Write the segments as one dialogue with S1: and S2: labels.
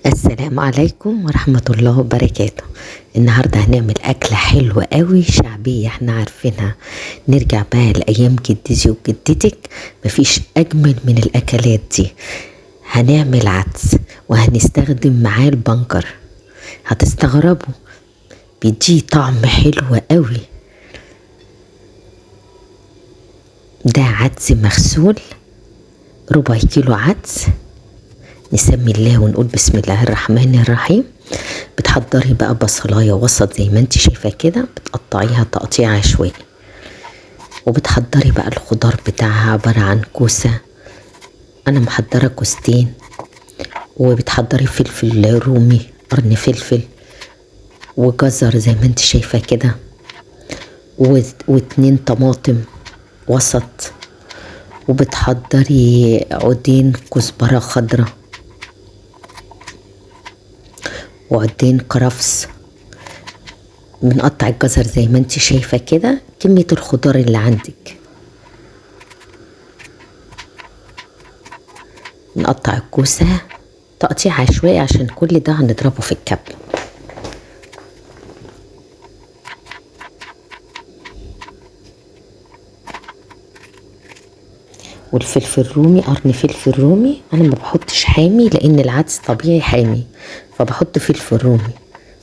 S1: السلام عليكم ورحمة الله وبركاته. النهاردة هنعمل أكلة حلوة قوي شعبية احنا عارفينها. نرجع بقى لأيام جدتي وجدتك، مفيش أجمل من الأكلات دي. هنعمل عدس وهنستخدم معاه البنجر. هتستغربوا، بيديه طعم حلو قوي. ده عدس مغسول، ربع كيلو عدس. نسمي الله ونقول بسم الله الرحمن الرحيم. بتحضري بقى بصلايه وسط زي ما انت شايفه كده، بتقطعيها تقطيع عشوائي، وبتحضري بقى الخضار بتاعها عباره عن كوسه، انا محضره كوستين، وبتحضري فلفل رومي، قرن فلفل، وجزر زي ما انت شايفه كده، واتنين طماطم وسط، وبتحضري عودين كزبره خضراء وعودين كرفس. بنقطع الجزر زي ما انت شايفة كده، كمية الخضار اللي عندك. نقطع الكوسة تقطيع عشوائي عشان كل ده هنضربه في الكبة. والفلفل الرومي، قرن فلفل رومي، انا ما بحطش حامي لان العدس طبيعي حامي، فبحط فلفل رومي،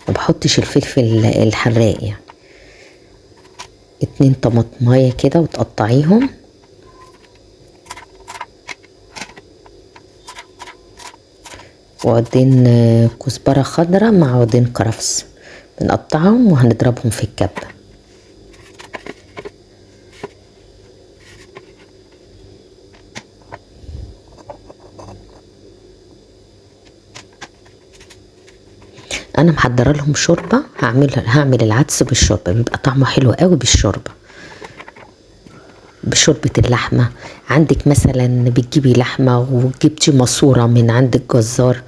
S1: ما بحطش الفلفل الحراق يعني. اتنين طماطمايه كده وتقطعيهم، وعودين كزبرة خضراء مع عودين كرفس، بنقطعهم وهنضربهم في الكبة. انا محضره لهم شوربه، هعمل العدس بالشوربه، بيبقى طعمه حلو قوي بالشوربه، بشوربه اللحمه. عندك مثلا بتجيبي لحمه وجبتي ماسوره من عند الجزار،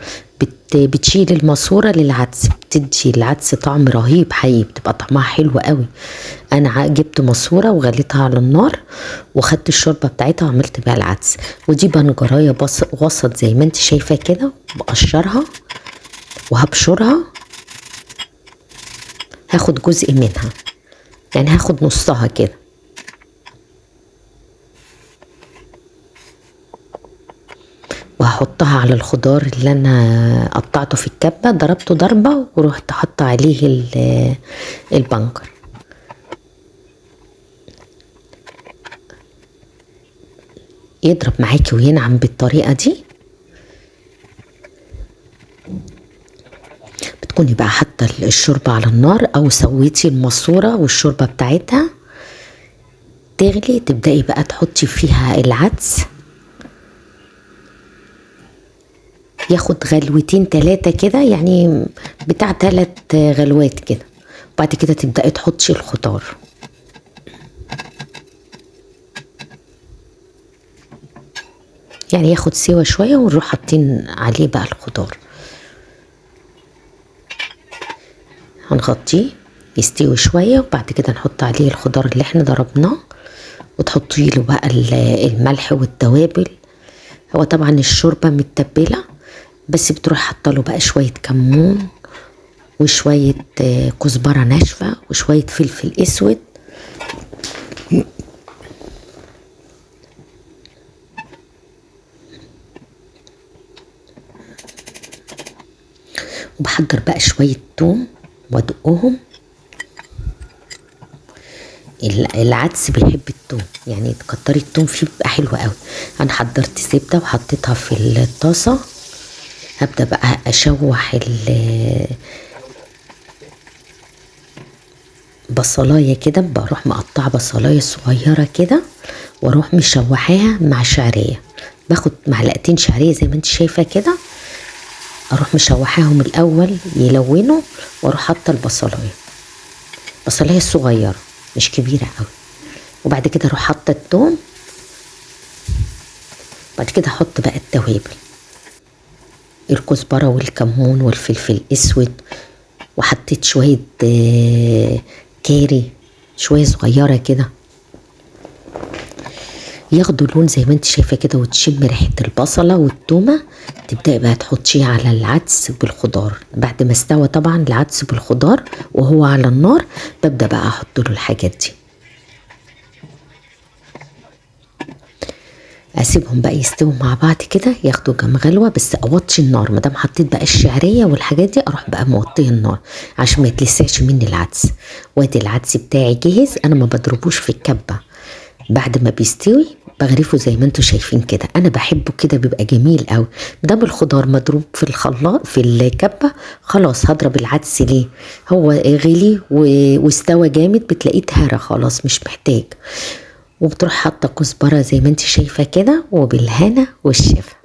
S1: بتشيل الماسوره للعدس، بتدي العدس طعم رهيب حقيقي، بتبقى طعمها حلو قوي. انا جبت ماسوره وغليتها على النار، وخدت الشوربه بتاعتها وعملت بيها العدس. ودي بنجرايه وسط زي ما انت شايفه كده، بقشرها وهبشرها. هاخد جزء منها، يعني هاخد نصها كده، وهحطها على الخضار اللي انا قطعته في الكبة، ضربته ضربة ورحت حاطه عليه البنجر. يضرب معاكي وينعم بالطريقة دي. بتكوني بقى حاطه الشوربة على النار، او سويتي الماسورة والشوربة بتاعتها تغلي، تبدأي بقى تحطي فيها العدس، ياخد غلوتين 3 كده، يعني بتاع 3 غلوات كده، وبعد كده تبدأي تحطي الخضار. يعني ياخد سوا شوية ونروح حاطين عليه بقى الخضار. هنغطيه يستوي شوية، وبعد كده نحط عليه الخضار اللي احنا ضربناه، وتحطي له بقى الملح والتوابل. هو طبعا الشوربة متبلة، بس بتروح حاطه له بقى شوية كمون، وشوية كزبرة ناشفة، وشوية فلفل اسود، وبحضر بقى شوية توم وادقهم. العدس بيحب التوم، يعني تكتري التوم فيه بيبقى حلو قوي. انا حضرت زبدة وحطيتها في الطاسة، هبدأ بقى اشوح بصلاية كده، بروح مقطعة بصلاية صغيرة كده، واروح مشوحاها مع شعرية. باخد معلقتين شعرية زي ما انت شايفة كده، اروح مشوحاهم الاول يلونوا، واروح حاطة البصلاية، بصلاية صغيرة مش كبيرة قوي، وبعد كده اروح حاطة التوم، بعد كده احط بقى التوابل، الكزبرة والكمون والفلفل الاسود، وحطيت شوية كاري، شوية صغيرة كده. ياخدوا لون زي ما انت شايفه كده، وتشم ريحه البصله والتومه. تبداي بقى تحطيه على العدس بالخضار بعد ما استوى طبعا العدس بالخضار وهو على النار. ببدا بقى احط له الحاجات دي، اسيبهم بقى يستووا مع بعض كده، ياخدوا كام غلوه. بس اوطي النار، مادام حطيت بقى الشعريه والحاجات دي اروح بقى موطيه النار عشان ما يتلسعش مني العدس. وادي العدس بتاعي جاهز، انا ما بضربوش في الكبه. بعد ما بيستوي بغرفه زي ما انتوا شايفين كده. انا بحبه كده بيبقى جميل قوي. مادام الخضار مضروب في الخلاط في الكبه، خلاص هضرب العدس ليه؟ هو غلي واستوى جامد، بتلاقيه اتهرى خلاص مش محتاج. وبتروح حاطه كزبره زي ما انت شايفه كده، وبالهنا والشفا.